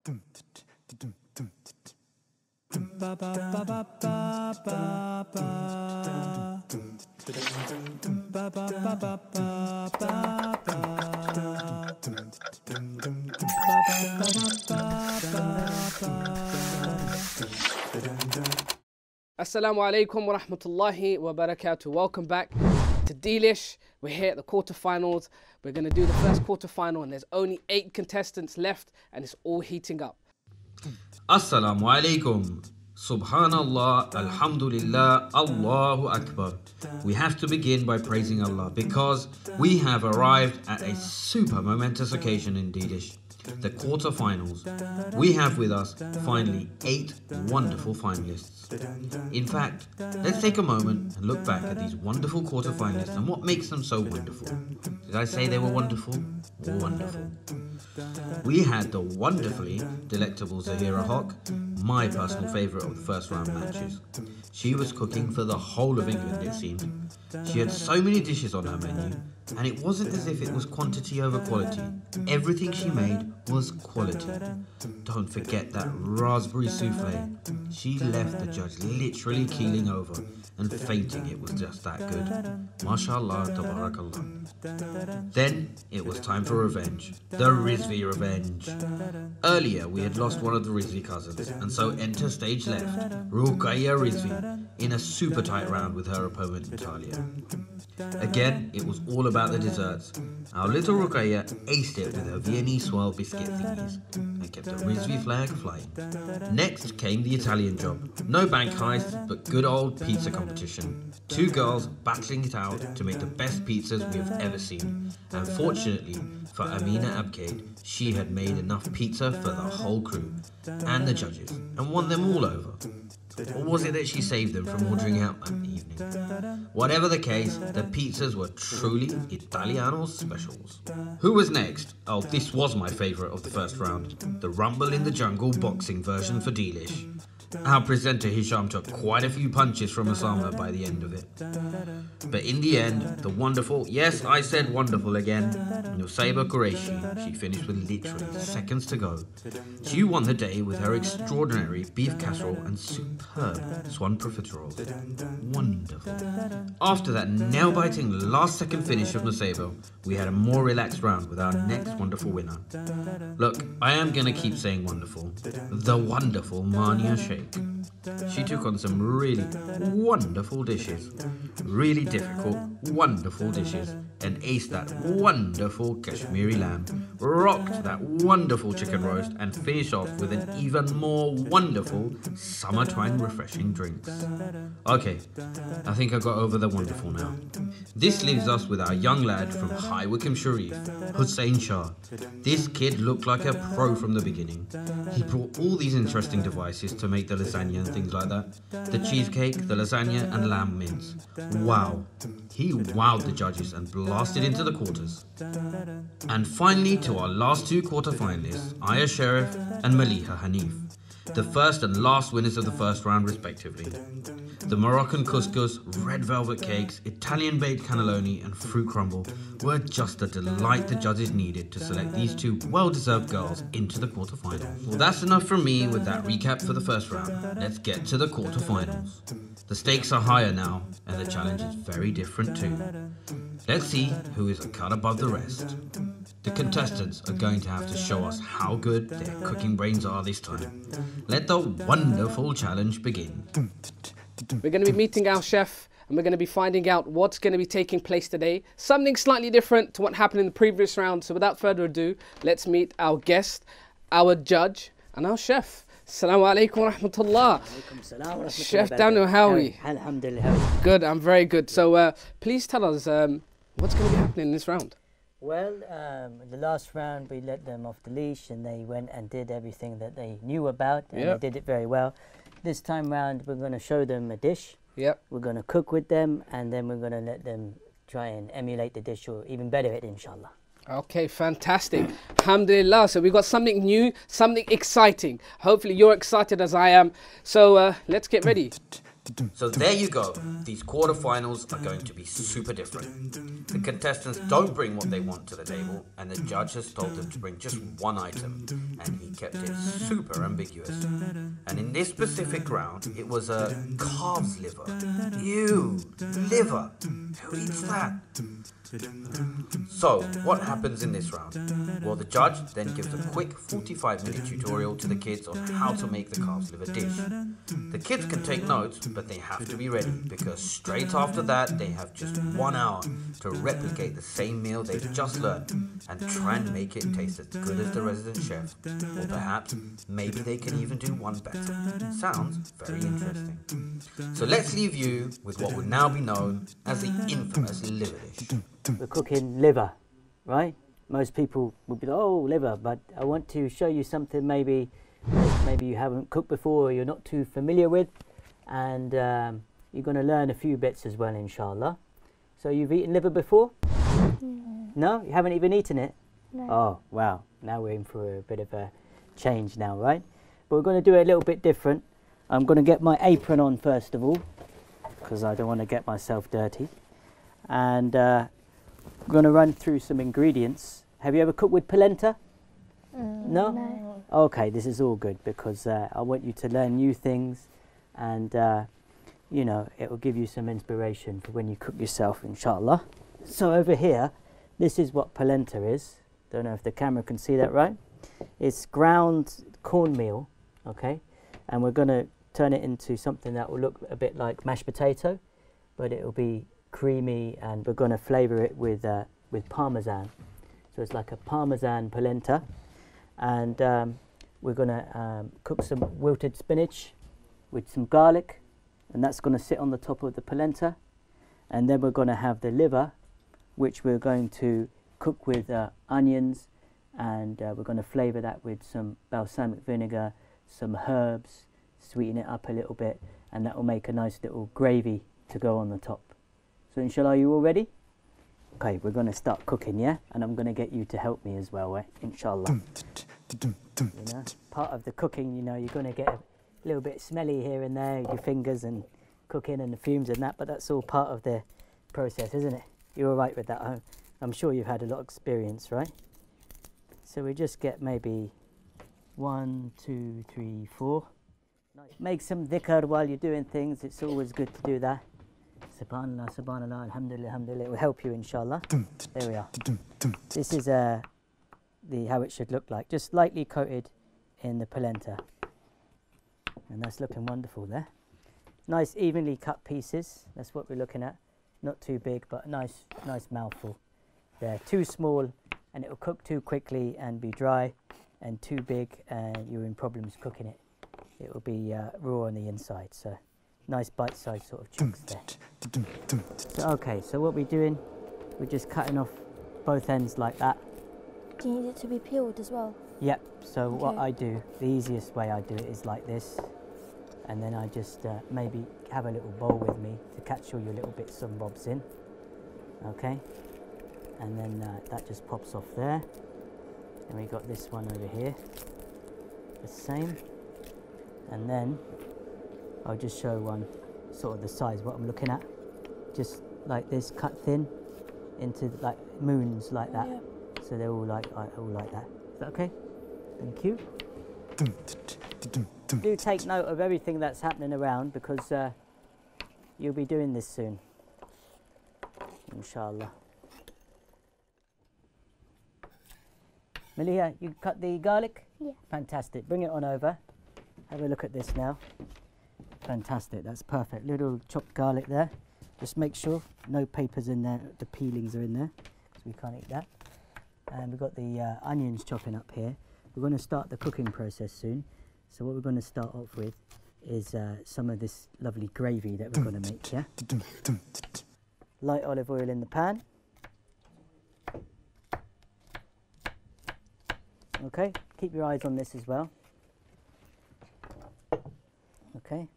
Assalamu alaikum wa rahmatullahi wa barakatuh. Welcome back to D-Lish. We're here at the quarterfinals. We're going to do the first quarterfinal and there's only 8 contestants left and it's all heating up. Assalamu alaikum. Subhanallah, Alhamdulillah, Allahu Akbar. We have to begin by praising Allah because we have arrived at a super momentous occasion in D-Lish, the quarterfinals. We have with us finally 8 wonderful finalists. In fact, let's take a moment and look back at these wonderful quarterfinalists and what makes them so wonderful. Did I say they were wonderful? Wonderful. We had the wonderfully delectable Zahira Hock, my personal favourite of the first round matches. She was cooking for the whole of England, it seemed. She had so many dishes on her menu, and it wasn't as if it was quantity over quality. Everything she made was quality. Don't forget that raspberry souffle. She left the judge literally keeling over and fainting. It was just that good. MashaAllah, tabarakallah. Then it was time for revenge. The Rizvi revenge. Earlier we had lost one of the Rizvi cousins, and so enter stage left Ruqayya Rizvi in a super tight round with her opponent Natalia. Again, it was all about the desserts. Our little Ruqayya aced it with her Viennese swirl biscuit thingies and kept the Rizvi flag flying. Next came the Italian job. No bank heist, but good old pizza competition. 2 girls battling it out to make the best pizzas we have ever seen. And fortunately for Amina Abcade, she had made enough pizza for the whole crew and the judges and won them all over. Or was it that she saved them from ordering out that evening? Whatever the case, the pizzas were truly Italiano specials. Who was next? Oh, this was my favourite of the first round. The Rumble in the Jungle boxing version for D-Lish. Our presenter Hisham took quite a few punches from Osama by the end of it. But in the end, the wonderful, yes I said wonderful again, Nusayba Qureshi, she finished with literally seconds to go. She won the day with her extraordinary beef casserole and superb swan profiteroles. Wonderful. After that nail-biting last-second finish of Nusayba, we had a more relaxed round with our next wonderful winner. Look, I am going to keep saying wonderful. The wonderful Mania Sheikh. She took on some really wonderful dishes, really difficult, wonderful dishes, and aced that wonderful Kashmiri lamb, rocked that wonderful chicken roast, and finished off with an even more wonderful summer twang refreshing drinks. Okay, I think I got over the wonderful now. This leaves us with our young lad from High Wycombe Sharif, Hussein Shah. This kid looked like a pro from the beginning. He brought all these interesting devices to make the lasagna and things like that. The cheesecake, the lasagna and lamb mince. Wow. He wowed the judges and blasted into the quarters. And finally to our last 2 quarter-finalists, Aya Sharif and Maliha Hanif, the first and last winners of the first round respectively. The Moroccan couscous, red velvet cakes, Italian baked cannelloni and fruit crumble were just the delight the judges needed to select these 2 well-deserved girls into the quarterfinals. Well, that's enough from me with that recap for the first round. Let's get to the quarterfinals. The stakes are higher now and the challenge is very different too. Let's see who is a cut above the rest. The contestants are going to have to show us how good their cooking brains are this time. Let the wonderful challenge begin. We're going to be meeting our chef and we're going to be finding out what's going to be taking place today. Something slightly different to what happened in the previous round. So without further ado, let's meet our guest, our judge and our chef. Assalamu alaikum wa rahmatullah. Chef Daniel, how are we? Alhamdulillah. Good, I'm very good. So please tell us what's going to be happening in this round. Well, the last round we let them off the leash and they went and did everything that they knew about and they did it very well. This time round we're going to show them a dish. Yep. We're going to cook with them and then we're going to let them try and emulate the dish or even better it, inshallah. Okay, fantastic. Alhamdulillah. So we've got something new, something exciting. Hopefully you're excited as I am. So let's get ready. So there you go. These quarterfinals are going to be super different. The contestants don't bring what they want to the table, and the judge has told them to bring just one item, and he kept it super ambiguous. And in this specific round, it was a calf's liver. Ew, liver. Who eats that? So, what happens in this round? Well, the judge then gives a quick 45-minute tutorial to the kids on how to make the calf's liver dish. The kids can take notes, but they have to be ready, because straight after that, they have just 1 hour to replicate the same meal they've just learned and try and make it taste as good as the resident chef. Or perhaps, maybe they can even do one better. Sounds very interesting. So let's leave you with what would now be known as the infamous liver dish. We're cooking liver, right? Most people would be like, oh, liver, but I want to show you something maybe you haven't cooked before or you're not too familiar with, and you're going to learn a few bits as well, inshallah. So you've eaten liver before? No? You haven't even eaten it? No. Oh, wow. Now we're in for a bit of a change now, right? But we're going to do it a little bit different. I'm going to get my apron on first of all, because I don't want to get myself dirty. And we're going to run through some ingredients. Have you ever cooked with polenta? No? No. Okay, this is all good, because I want you to learn new things, and you know, it will give you some inspiration for when you cook yourself, inshallah. So over here, this is what polenta is. Don't know if the camera can see that right. It's ground cornmeal, okay? And we're going to turn it into something that will look a bit like mashed potato, but it will be creamy, and we're going to flavour it with parmesan. So it's like a parmesan polenta, and we're going to cook some wilted spinach with some garlic, and that's going to sit on the top of the polenta. And then we're going to have the liver, which we're going to cook with onions, and we're going to flavour that with some balsamic vinegar, some herbs, sweeten it up a little bit, and that will make a nice little gravy to go on the top. So inshallah, are you all ready? Okay, we're going to start cooking, yeah? And I'm going to get you to help me as well, inshallah. You know, part of the cooking, you know, you're going to get a little bit smelly here and there, your fingers and cooking and the fumes and that, but that's all part of the process, isn't it? You're all right with that? I'm sure you've had a lot of experience, right? So we just get maybe 1, 2, 3, 4. Make some dhikr while you're doing things. It's always good to do that. Subhanallah, subhanallah, alhamdulillah, alhamdulillah. It will help you, inshallah. There we are. This is how it should look like. Just lightly coated in the polenta. And that's looking wonderful there. Nice evenly cut pieces. That's what we're looking at. Not too big, but nice mouthful. They're too small and it will cook too quickly and be dry, and too big and you're in problems cooking it. It will be raw on the inside. So nice bite-sized sort of chunks there. So, okay, so what we're doing, we're just cutting off both ends like that. Do you need it to be peeled as well? Yep, so okay. What I do, the easiest way I do it is like this. And then I just maybe have a little bowl with me to catch all your little bits and bobs in. Okay, and then that just pops off there. And we got this one over here, the same. And then I'll just show one sort of the size, what I'm looking at. Just like this, cut thin into like moons like that. Yeah. So they're all like that. Is that okay? Thank you. Do take note of everything that's happening around, because you'll be doing this soon, inshallah. Malia, you cut the garlic? Yeah. Fantastic. Bring it on over. Have a look at this now. Fantastic. That's perfect. Little chopped garlic there. Just make sure no papers in there. The peelings are in there, because we can't eat that. And we've got the onions chopping up here. We're going to start the cooking process soon. So what we're going to start off with is some of this lovely gravy that we're going to make, yeah? Light olive oil in the pan. Okay, keep your eyes on this as well. Okay.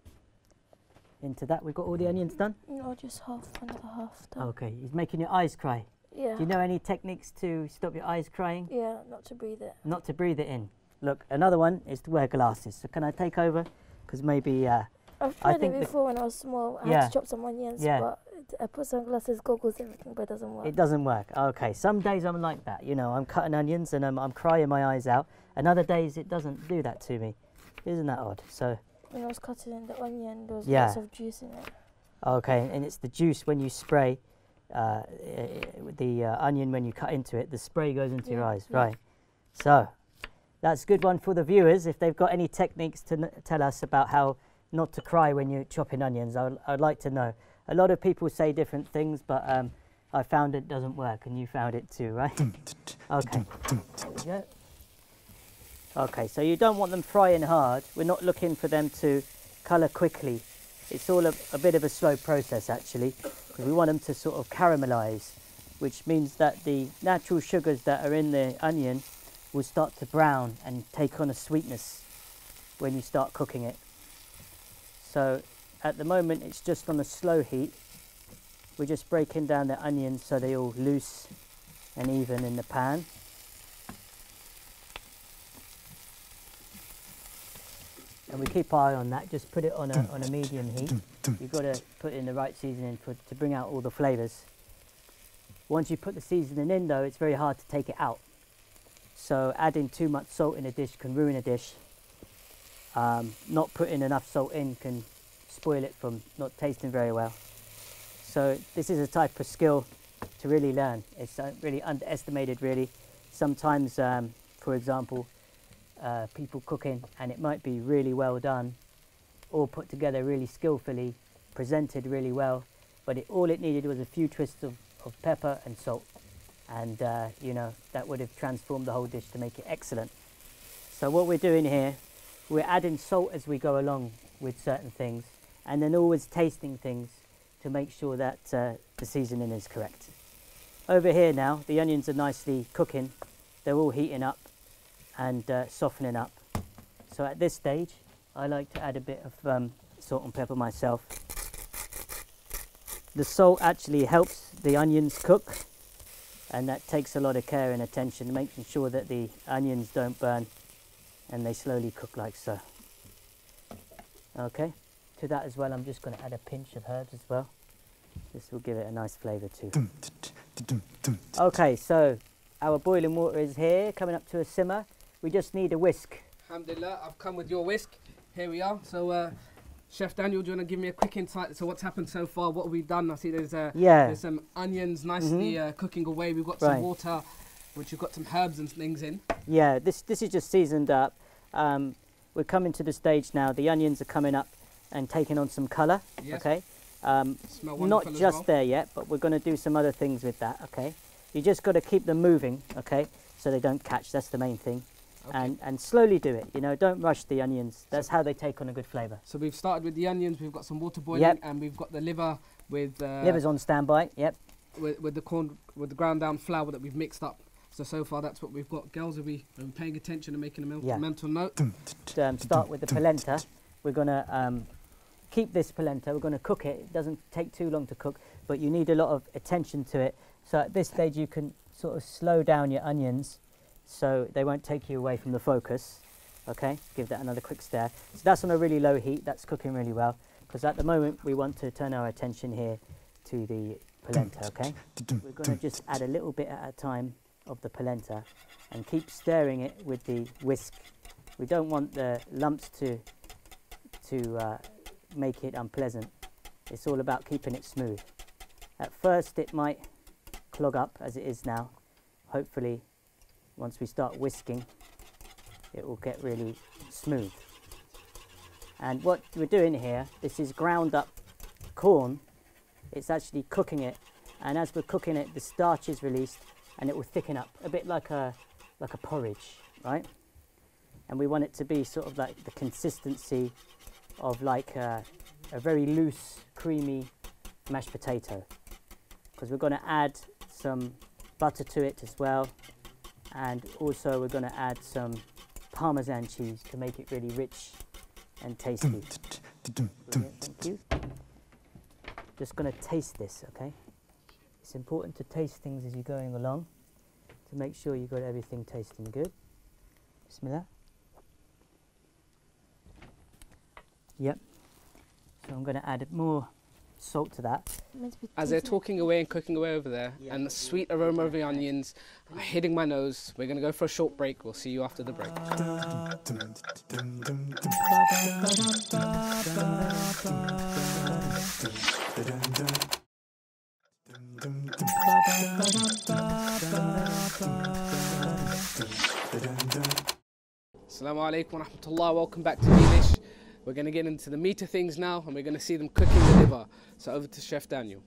Into that, we've got all the onions done? No, just another half done. Okay, he's making your eyes cry. Yeah. Do you know any techniques to stop your eyes crying? Yeah, not to breathe it. Not to breathe it in. Look, another one is to wear glasses. So can I take over? Because maybe I've tried it before when I was small. I had to chop some onions, but I put sunglasses, goggles, everything, but it doesn't work. It doesn't work. Okay, some days I'm like that. You know, I'm cutting onions and I'm crying my eyes out. And other days it doesn't do that to me. Isn't that odd? So when I was cutting the onion, there was lots of juice in it. Okay, and it's the juice when you spray the onion when you cut into it. The spray goes into your eyes, right? So that's a good one for the viewers. If they've got any techniques to tell us about how not to cry when you're chopping onions, I'd like to know. A lot of people say different things, but I found it doesn't work, and you found it too, right? Okay. There we go. Okay, so you don't want them frying hard. We're not looking for them to colour quickly. It's all a bit of a slow process, actually, because we want them to sort of caramelise, which means that the natural sugars that are in the onion will start to brown and take on a sweetness when you start cooking it. So at the moment it's just on a slow heat. We're just breaking down the onions so they're all loose and even in the pan. And we keep eye on that, just put it on a medium heat. You've got to put in the right seasoning to bring out all the flavours. Once you put the seasoning in though, it's very hard to take it out. So adding too much salt in a dish can ruin a dish. Not putting enough salt in can spoil it from not tasting very well. So this is a type of skill to really learn. It's really underestimated, really. Sometimes, for example, people cooking and it might be really well done, all put together really skillfully, presented really well, but all it needed was a few twists of pepper and salt, and you know, that would have transformed the whole dish to make it excellent. So what we're doing here, we're adding salt as we go along with certain things, and then always tasting things to make sure that the seasoning is correct. Over here now, the onions are nicely cooking. They're all heating up and softening up. So at this stage, I like to add a bit of salt and pepper myself. The salt actually helps the onions cook, and that takes a lot of care and attention, making sure that the onions don't burn and they slowly cook like so. Okay, to that as well, I'm just going to add a pinch of herbs as well. This will give it a nice flavour too. Okay, so our boiling water is here, coming up to a simmer. We just need a whisk. Alhamdulillah, I've come with your whisk. Here we are. So, Chef Daniel, do you want to give me a quick insight? So what's happened so far? What have we done? I see there's some onions nicely cooking away. We've got some water, which you've got some herbs and things in. Yeah, this is just seasoned up. We're coming to the stage now. The onions are coming up and taking on some colour. Yes. Okay. Not just there yet, but we're going to do some other things with that. Okay. You just got to keep them moving. Okay, so they don't catch. That's the main thing. Okay. And slowly do it, you know, don't rush the onions. That's how they take on a good flavour. So we've started with the onions, we've got some water boiling, and we've got the liver with... liver's on standby, with the corn, with the ground down flour that we've mixed up. So far that's what we've got. Girls, are we paying attention and making a mental note? Start with the polenta. We're going to keep this polenta, we're going to cook it. It doesn't take too long to cook, but you need a lot of attention to it. So at this stage you can sort of slow down your onions, so they won't take you away from the focus. Okay, give that another quick stir. So that's on a really low heat, that's cooking really well, because at the moment we want to turn our attention here to the polenta, okay? We're going to just add a little bit at a time of the polenta and keep stirring it with the whisk. We don't want the lumps to make it unpleasant. It's all about keeping it smooth. At first it might clog up as it is now. Hopefully once we start whisking, it will get really smooth. And what we're doing here, this is ground up corn. It's actually cooking it, and as we're cooking it, the starch is released and it will thicken up, a bit like a porridge, right? And we want it to be sort of like the consistency of like a very loose, creamy mashed potato, because we're going to add some butter to it as well. And also we're going to add some Parmesan cheese to make it really rich and tasty. Brilliant, thank you. Just going to taste this, okay? It's important to taste things as you're going along to make sure you've got everything tasting good. Bismillah. Yep. I'm going to add more salt to that. As they're talking away and cooking away over there, and the sweet aroma of the onions are hitting my nose, we're going to go for a short break. We'll see you after the break. Assalamu alaikum wa rahmatullah. Welcome back to D-Lish. We're going to get into the meat of things now, and we're going to see them cooking the liver. So over to Chef Daniel.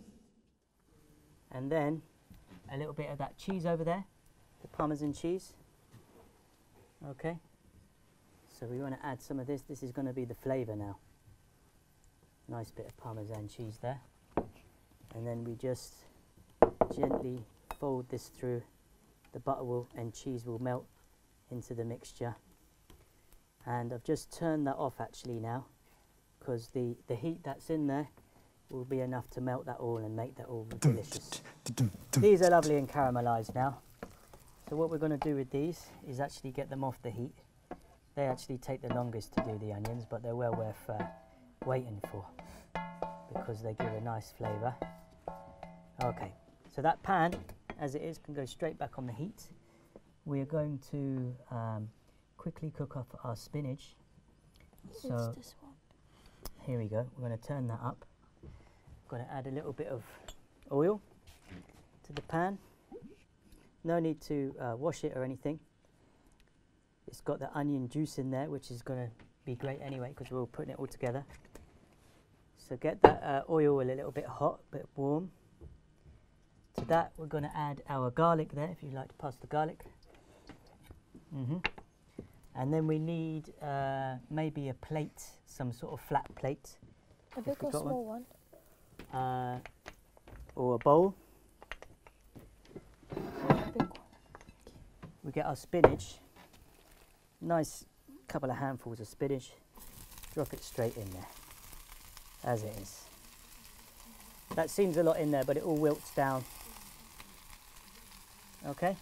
And then a little bit of that cheese over there, the Parmesan cheese. Okay. So we want to add some of this. This is going to be the flavour now. Nice bit of Parmesan cheese there. And then we just gently fold this through. The butter and cheese will melt into the mixture. And I've just turned that off actually now, because the heat that's in there will be enough to melt that all and make that all delicious. These are lovely and caramelised now. So what we're going to do with these is actually get them off the heat. They actually take the longest to do the onions, but they're well worth waiting for, because they give a nice flavour. Okay, so that pan, as it is, can go straight back on the heat. We're going to quickly cook up our spinach. So this one. Here we go. We're going to turn that up. Going to add a little bit of oil to the pan. No need to wash it or anything. It's got the onion juice in there, which is going to be great anyway, because we're all putting it all together. So get that oil a little bit hot, a bit warm. To that we're going to add our garlic there, if you'd like to pass the garlic. And then we need maybe a plate, some sort of flat plate. A big or small one? Or a bowl. A big one. We get our spinach. Nice couple of handfuls of spinach. Drop it straight in there, as it is. That seems a lot in there, but it all wilts down. Okay.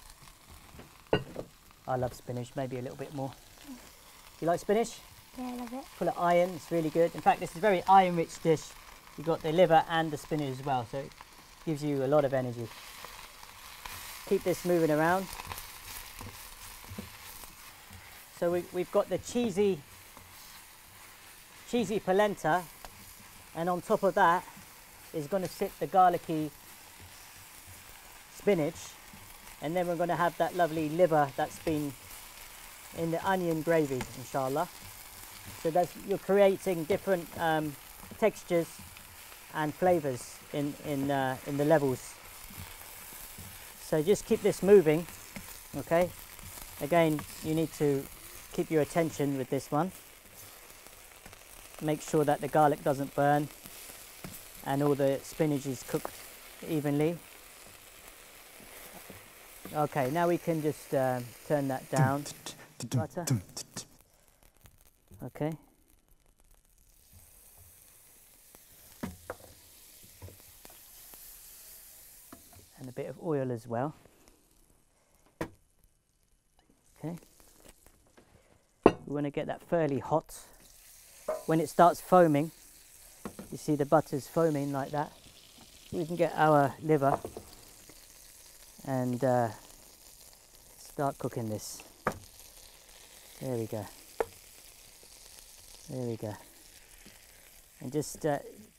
I love spinach, maybe a little bit more. You like spinach? Yeah, I love it. Full of iron, it's really good. In fact, this is a very iron-rich dish. You've got the liver and the spinach as well, so it gives you a lot of energy. Keep this moving around. So we've got the cheesy polenta, and on top of that is going to sit the garlicky spinach. And then we're going to have that lovely liver that's been in the onion gravy, inshallah. So you're creating different textures and flavours in the levels. So just keep this moving, okay? Again, you need to keep your attention with this one. Make sure that the garlic doesn't burn and all the spinach is cooked evenly. Okay, now we can just turn that down. Butter. Okay. And a bit of oil as well. Okay. We want to get that fairly hot. When it starts foaming, you see the butter's foaming like that. We can get our liver and start cooking this. There we go. There we go. And just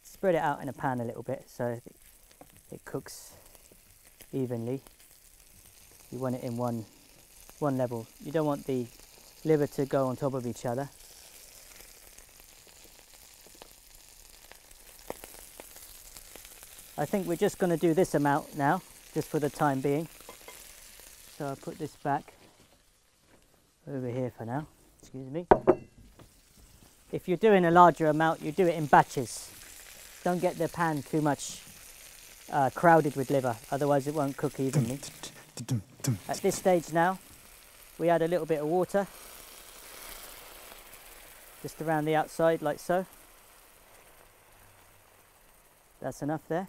spread it out in a pan a little bit so it cooks evenly. You want it in one level. You don't want the liver to go on top of each other. I think we're just going to do this amount now, just for the time being. So I'll put this back over here for now. Excuse me. If you're doing a larger amount, you do it in batches. Don't get the pan too much crowded with liver, otherwise it won't cook evenly. At this stage now, we add a little bit of water, just around the outside like so. That's enough there.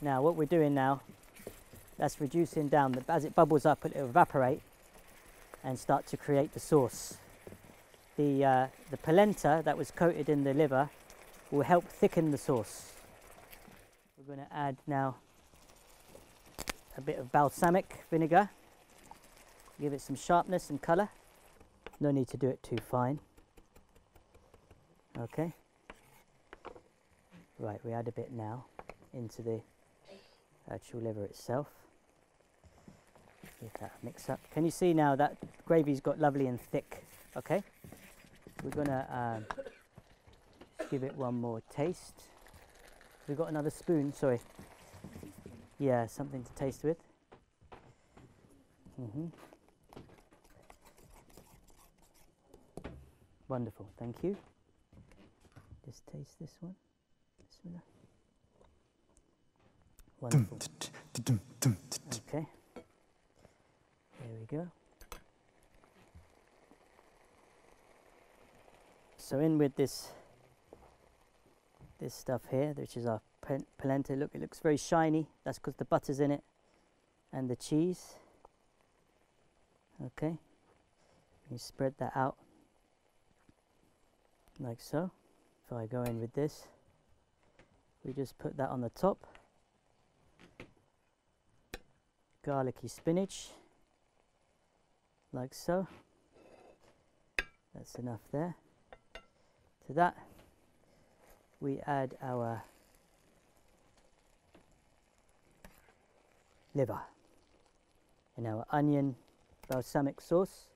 Now what we're doing now, that's reducing down, as it bubbles up it will evaporate and start to create the sauce. the polenta that was coated in the liver will help thicken the sauce. We're going to add now a bit of balsamic vinegar, give it some sharpness and colour. No need to do it too fine. Okay. Right, we add a bit now into the actual liver itself. Give that a mix up. Can you see now that gravy's got lovely and thick? Okay. We're going to give it one more taste. We've got another spoon, sorry. Yeah, something to taste with. Wonderful, thank you. Just taste this one. Bismillah. Wonderful. Okay. There we go. So in with this stuff here, which is our polenta. Look, it looks very shiny. That's because the butter's in it and the cheese. Okay. You spread that out like so. If I go in with this, we just put that on the top. Garlicky spinach, like so. That's enough there. To that, we add our liver and our onion balsamic sauce.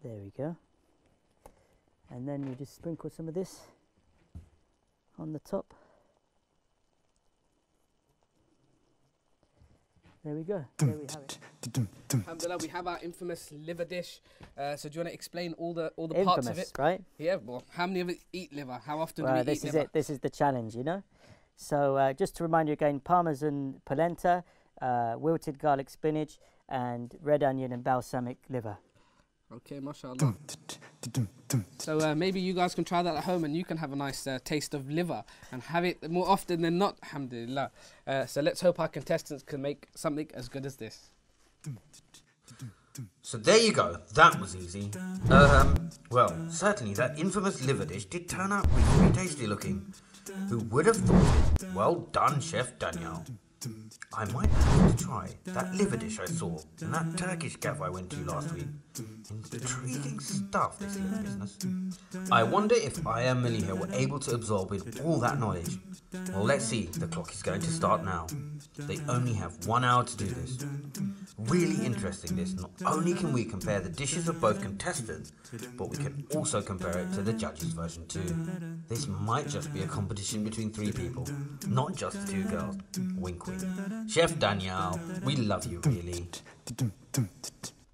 There we go. And then we just sprinkle some of this on the top. There we go. There we have it. Alhamdulillah, we have our infamous liver dish. So do you want to explain all the infamous, parts of it? Right? Yeah. Well, how many of us eat liver? How often do we this eat is liver? it. This is the challenge, you know. So just to remind you again, Parmesan polenta, wilted garlic spinach, and red onion and balsamic liver. Okay, mashallah. So maybe you guys can try that at home and you can have a nice taste of liver and have it more often than not, alhamdulillah. So let's hope our contestants can make something as good as this. So there you go, that was easy. Well, certainly that infamous liver dish did turn out really tasty looking. Who would have thought it? Well done, Chef Daniel. I might have to try that liver dish I saw in that Turkish cafe I went to last week. Intriguing stuff, this liver business. I wonder if I and Maliha were able to absorb in all that knowledge. Well, let's see, the clock is going to start now. They only have 1 hour to do this. Really interesting this, not only can we compare the dishes of both contestants, but we can also compare it to the judges' version too. This might just be a competition between 3 people, not just 2 girls. Wink wink. Chef Daniel, we love you really.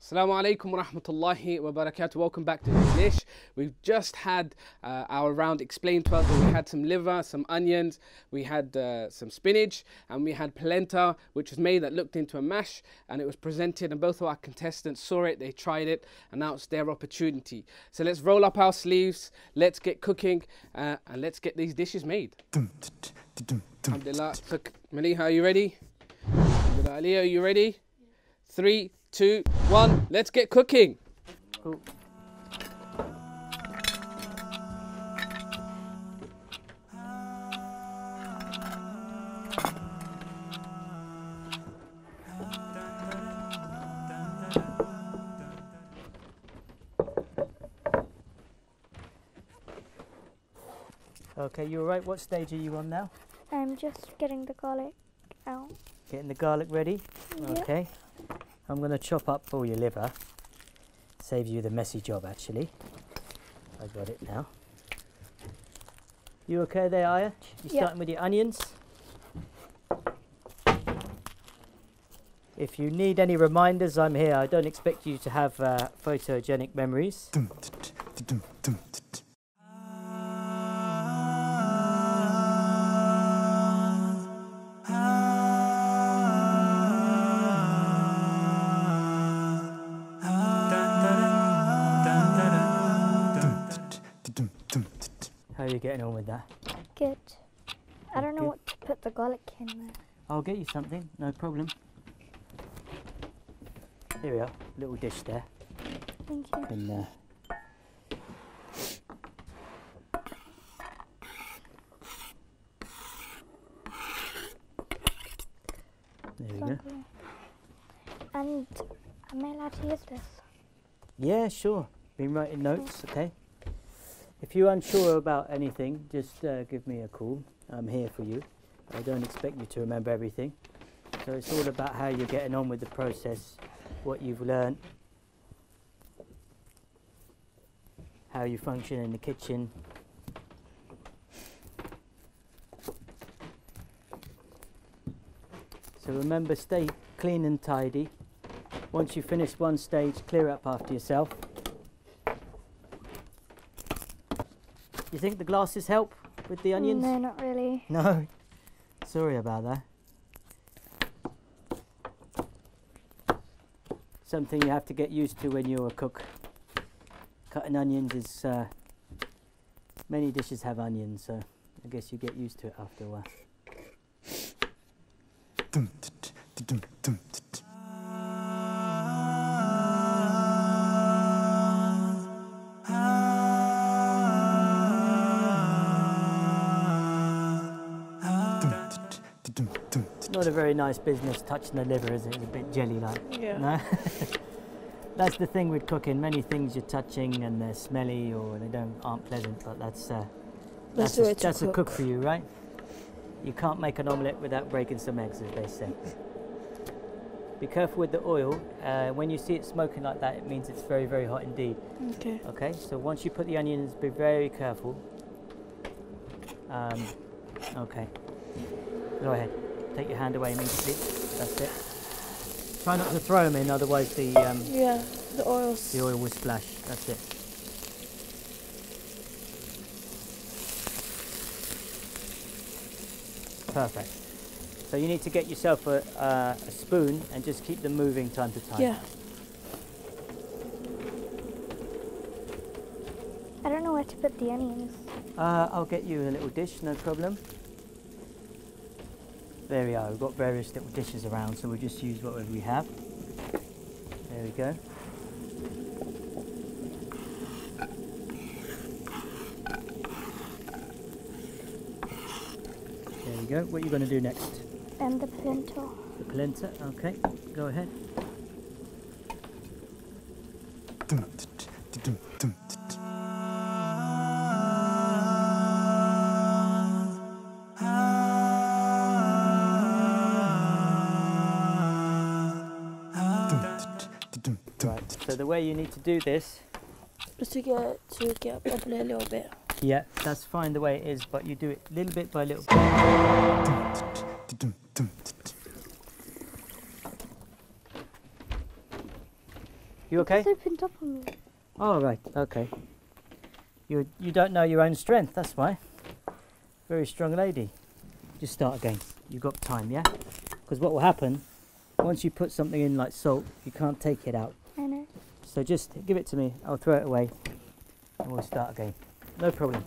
Assalamu alaikum wa rahmatullahi wa barakatuh. Welcome back to D-Lish. We've just had our round explained to us. We had some liver, some onions, we had some spinach, and we had polenta, which was made that looked into a mash, and it was presented, and both of our contestants saw it, they tried it, and now it's their opportunity. So let's roll up our sleeves, let's get cooking, and let's get these dishes made. Alhamdulillah. So, Maliha, are you ready? Alhamdulillah. Ali, are you ready? 3, 2, 1, let's get cooking. Cool. Okay, you all right? What stage are you on now? I'm just getting the garlic out. Getting the garlic ready? Yep. Okay. I'm going to chop up all your liver. Save you the messy job, actually. I got it now. You okay there, Aya? You starting with your onions? If you need any reminders, I'm here. I don't expect you to have photogenic memories. How are you getting on with that? Good. I don't know what to put the garlic in there. I'll get you something, no problem. Here we are, little dish there. Thank you. And Am I allowed to use this? Yeah, sure. Been writing notes, okay? If you're unsure about anything, just give me a call. I'm here for you. I don't expect you to remember everything. So it's all about how you're getting on with the process, what you've learned, how you function in the kitchen. So remember, stay clean and tidy. Once you finish one stage, clear up after yourself. You think the glasses help with the onions? No, not really. No? Sorry about that. Something you have to get used to when you're a cook. Cutting onions is... many dishes have onions, so I guess you get used to it after a while. Not a very nice business touching the liver, is it? It's a bit jelly-like. Yeah. No? That's the thing with cooking. Many things you're touching and they're smelly or they aren't pleasant, but that's a cook for you, right? You can't make an omelette without breaking some eggs, as they say. Be careful with the oil. When you see it smoking like that, it means it's very, very hot indeed. Okay. Okay, so once you put the onions, be very careful. Okay. Go ahead. Take your hand away immediately. That's it. Try not to throw them in, otherwise the the oil will splash. That's it. Perfect. So you need to get yourself a spoon and just keep them moving time to time. Yeah. I don't know where to put the onions. I'll get you a little dish, no problem. There we are, we've got various little dishes around, so we'll just use whatever we have. There we go. There we go. What are you going to do next? And the polenta. The polenta, okay. Go ahead. Right, so the way you need to do this... Just to get up a little bit. Yeah, that's fine the way it is, but you do it little bit by little bit. You okay? It's opened up on me. Oh, right, okay. You don't know your own strength, that's why. Very strong lady. Just start again. You've got time, yeah? Because what will happen, once you put something in like salt, you can't take it out. I know. So just give it to me, I'll throw it away, and we'll start again. No problem.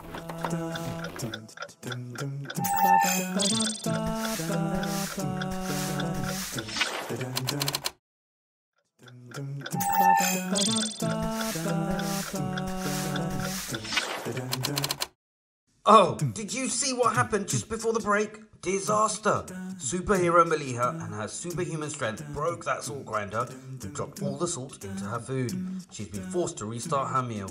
Oh, did you see what happened just before the break? Disaster! Superhero Maliha and her superhuman strength broke that salt grinder and dropped all the salt into her food. She's been forced to restart her meal.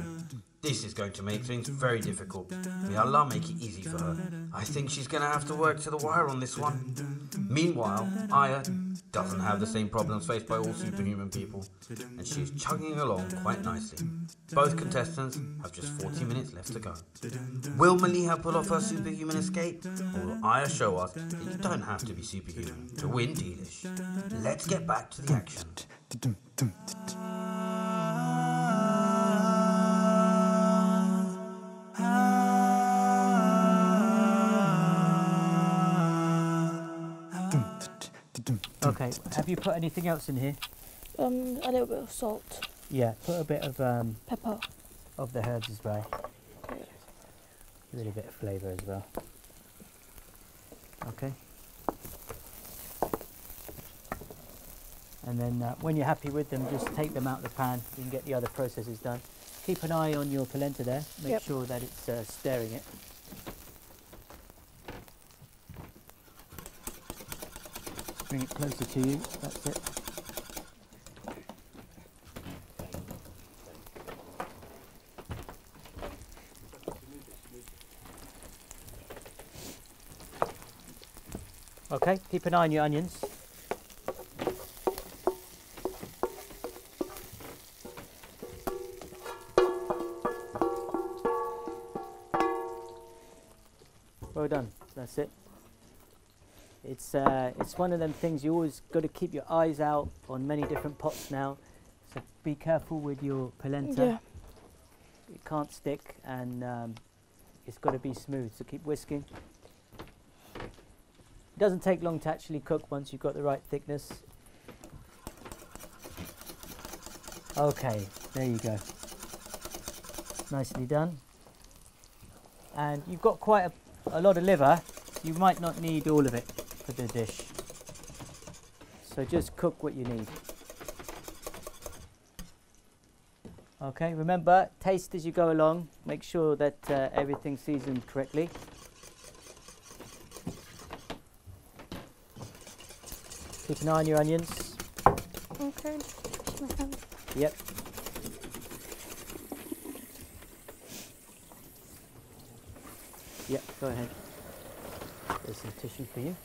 This is going to make things very difficult. May Allah make it easy for her. I think she's going to have to work to the wire on this one. Meanwhile, Aya doesn't have the same problems faced by all superhuman people, and she's chugging along quite nicely. Both contestants have just 40 minutes left to go. Will Maliha pull off her superhuman escape, or will Aya show us that you don't have to be superhuman to win D-Lish? Let's get back to the action. Okay, have you put anything else in here? A little bit of salt. Yeah, put a bit of pepper. Of the herbs as well. Give it a bit of flavour as well. Okay. And then when you're happy with them, just take them out of the pan. You can get the other processes done. Keep an eye on your polenta there. Make sure that it's stirring it. Bring it closer to you. That's it. Okay, keep an eye on your onions. Well done, that's it. It's one of them things you always got to keep your eyes out on many different pots now. So be careful with your polenta. Yeah. It can't stick, and it's got to be smooth, so keep whisking. It doesn't take long to actually cook once you've got the right thickness. Okay, there you go. Nicely done. And you've got quite a lot of liver. You might not need all of it for the dish. So just cook what you need. Okay, remember, taste as you go along. Make sure that everything's seasoned correctly. Keep an eye on your onions. Okay. Yep. Yep, go ahead. There's some tissue for you.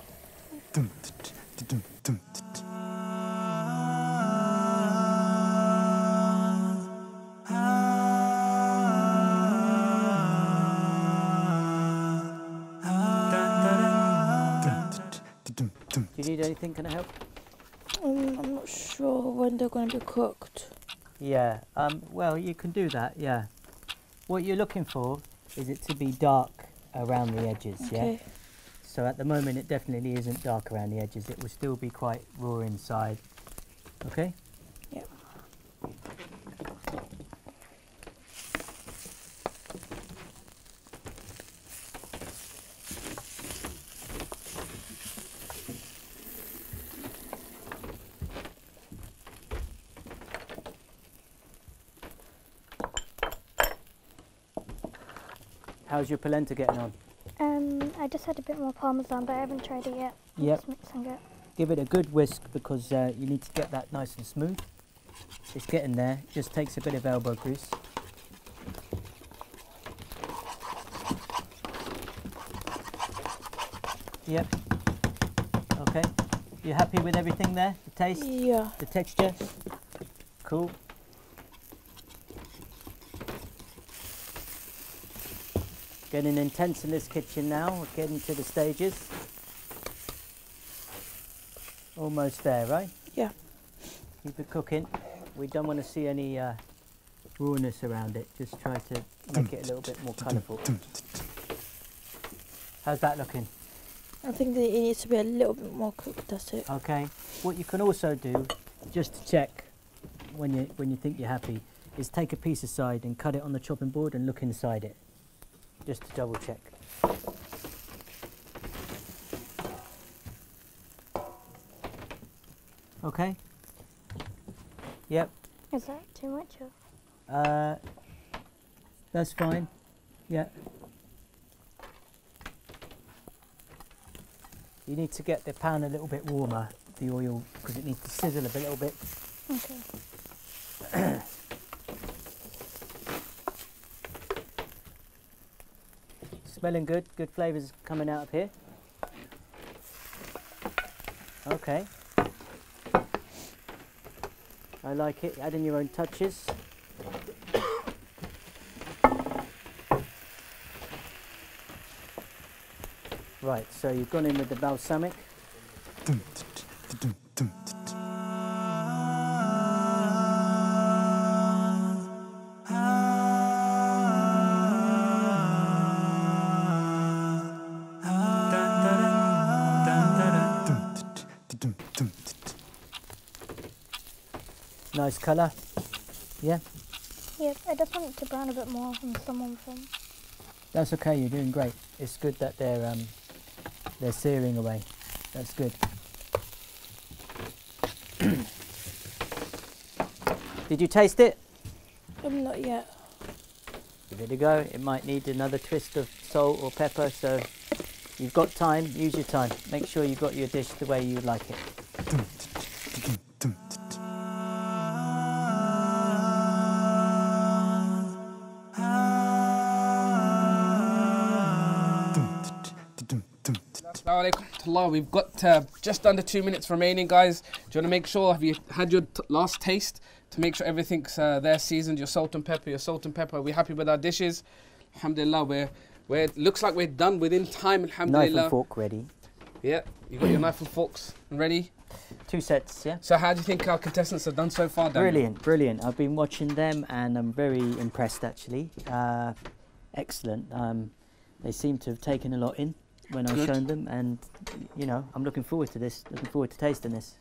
Do you need anything? Can I help? I'm not sure when they're going to be cooked. Yeah, well, you can do that, yeah. What you're looking for is it to be dark around the edges, okay. Yeah? So at the moment it definitely isn't dark around the edges. It will still be quite raw inside. Okay? Yep. How's your polenta getting on? I just had a bit more parmesan, but I haven't tried it yet. Yep. Just mixing it. Give it a good whisk because you need to get that nice and smooth. It's getting there. Just takes a bit of elbow grease. Yep. Okay. You happy with everything there? The taste? Yeah. The texture? Cool. Getting intense in this kitchen now. We're getting to the stages. Almost there, right? Yeah. Keep it cooking. We don't want to see any rawness around it. Just try to make it a little bit more colourful. How's that looking? I think that it needs to be a little bit more cooked, that's it. Okay. What you can also do, just to check when you think you're happy, is take a piece aside and cut it on the chopping board and look inside it. Just to double check. Okay. Yep. Is that too much? Or? That's fine. Yeah. You need to get the pan a little bit warmer, the oil, because it needs to sizzle a little bit. Okay. Smelling good, good flavours coming out of here. Okay. I like it, add in your own touches. Right, so you've gone in with the balsamic. Nice colour, yeah? Yep, I just want it to brown a bit more from someone from. That's okay, you're doing great. It's good that they're searing away. That's good. Did you taste it? Not yet. Give it a go. It might need another twist of salt or pepper, so you've got time, use your time. Make sure you've got your dish the way you like it. We've got just under 2 minutes remaining, guys. Do you want to make sure, have you had your last taste to make sure everything's there seasoned? Your salt and pepper, Are we happy with our dishes? Alhamdulillah, it looks like we're done within time. Alhamdulillah. Knife and fork ready. Yeah, you got your knife and forks ready? 2 sets, yeah. So how do you think our contestants have done so far, Daniel? Brilliant, brilliant. I've been watching them and I'm very impressed actually. Excellent. They seem to have taken a lot in when I've shown them, and you know, I'm looking forward to this, looking forward to tasting this.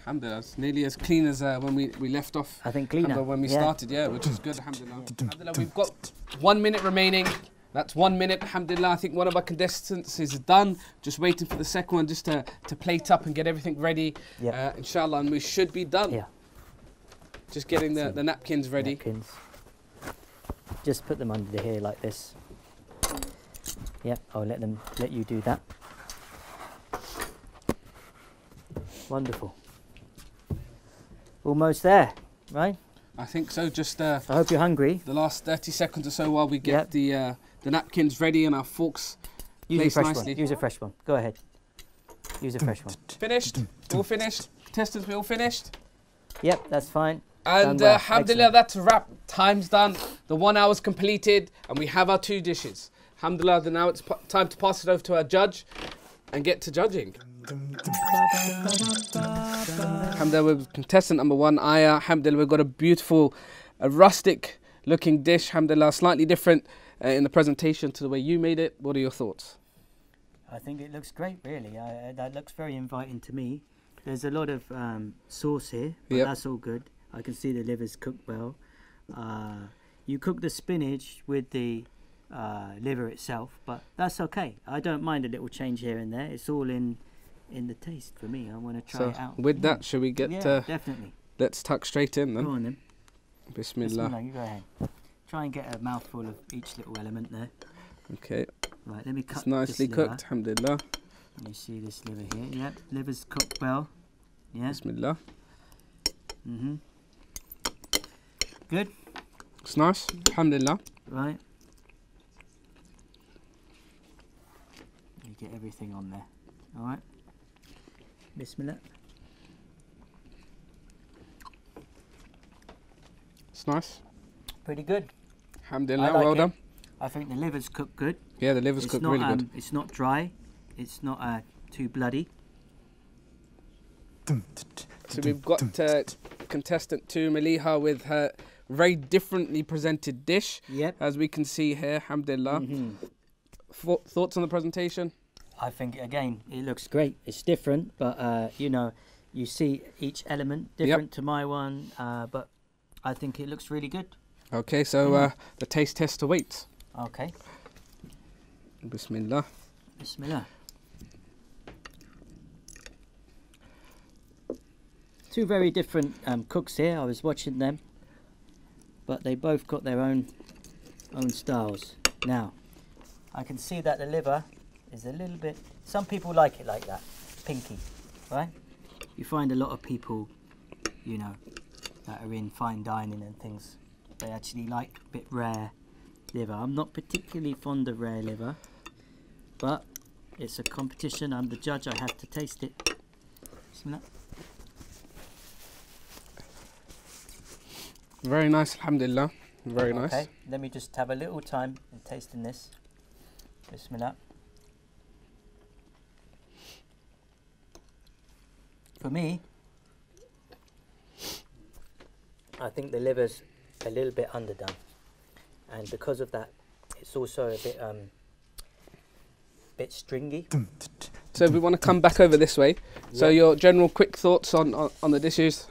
Alhamdulillah, it's nearly as clean as when we left off. I think cleaner. When we started, yeah, which is good, alhamdulillah. Alhamdulillah, we've got 1 minute remaining. That's 1 minute, alhamdulillah. I think one of our contestants is done. Just waiting for the second one just to plate up and get everything ready, inshallah, and we should be done. Yeah. Just getting the napkins ready. Napkins. Just put them under the hair like this. Yeah, I'll let you do that. Wonderful. Almost there, right? I think so. Just I hope you're hungry. The last 30 seconds or so while we get the napkins ready and our forks placed nicely. Use a fresh one. Go ahead. Use a fresh one. Finished? All finished? Testers, we all finished? Yep, that's fine. And alhamdulillah, that's a wrap. Time's done. The 1 hour's completed, and we have our 2 dishes. Alhamdulillah, now it's time to pass it over to our judge and get to judging. Alhamdulillah, with contestant number 1, Aya. Alhamdulillah, we've got a beautiful, rustic looking dish. Alhamdulillah, slightly different in the presentation to the way you made it. What are your thoughts? I think it looks great, really. That looks very inviting to me. There's a lot of sauce here, but that's all good. I can see the liver's cooked well. You cook the spinach with the liver itself, but that's okay. I don't mind a little change here and there. It's all in the taste for me. I want to try it out. With that, should we get... Yeah, definitely. Let's tuck straight in then. Go on then. Bismillah. Bismillah, you go ahead. Try and get a mouthful of each little element there. Okay. Right, let me cut. It's nicely cooked, alhamdulillah. You see this liver here? Yep, liver's cooked well. Yeah. Bismillah. Good. It's nice, alhamdulillah. Right. You get everything on there. All right. Bismillah. It's nice. Pretty good. Alhamdulillah, well done. I think the liver's cooked good. Yeah, the liver's cooked really good. It's not dry. It's not too bloody. So we've got contestant 2, Maliha, with her very differently presented dish. Yep. As we can see here, alhamdulillah. Thoughts on the presentation? I think, again, it looks great. It's different, but, you know, you see each element different to my one, but I think it looks really good. Okay, so the taste test awaits. Okay. Bismillah. Bismillah. 2 very different cooks here. I was watching them, but they both got their own styles. Now, I can see that the liver is a little bit... Some people like it like that, pinky, right? You find a lot of people, you know, that are in fine dining and things, they actually like a bit rare liver. I'm not particularly fond of rare liver, but it's a competition. I'm the judge. I have to taste it. Bismillah. Very nice, alhamdulillah. Very nice. Okay, let me just have a little time in tasting this. Bismillah. For me, I think the liver's a little bit underdone, and because of that, it's also a bit stringy. So if we want to come back over this way, so your general quick thoughts on the dishes?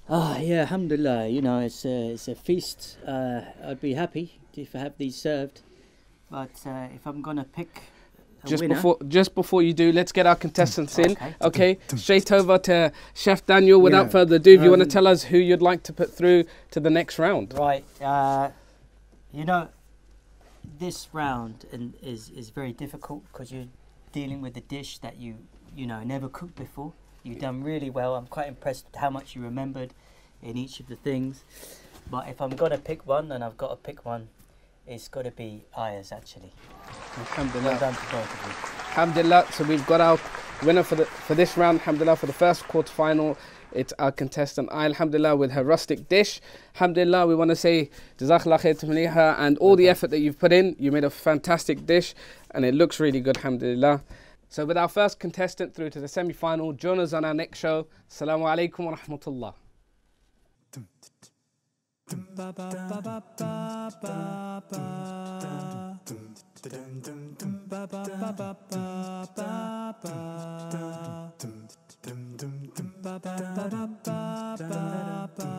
Yeah, alhamdulillah, you know, it's a feast. I'd be happy if I have these served, but if I'm gonna pick a winner, just before you do, let's get our contestants in. Okay, straight over to Chef Daniel. Without further ado, if you want to tell us who you'd like to put through to the next round. Right. You know, this round is very difficult because you're dealing with a dish that you know never cooked before. You've done really well. I'm quite impressed with how much you remembered in each of the things. But if I'm gonna pick one, and I've got to pick one, it's got to be Aya's actually. Alhamdulillah. Well done to both of you. Alhamdulillah, so we've got our winner for this round, alhamdulillah, for the first quarter-final. It's our contestant Aya, alhamdulillah, with her rustic dish. Alhamdulillah, we want to say Jazakallah khair to Maliha, and all the effort that you've put in. You made a fantastic dish and it looks really good, alhamdulillah. So with our first contestant through to the semi-final, join us on our next show. Assalamu alaikum wa rahmatullah. Ba ba ba ba ba ba ba.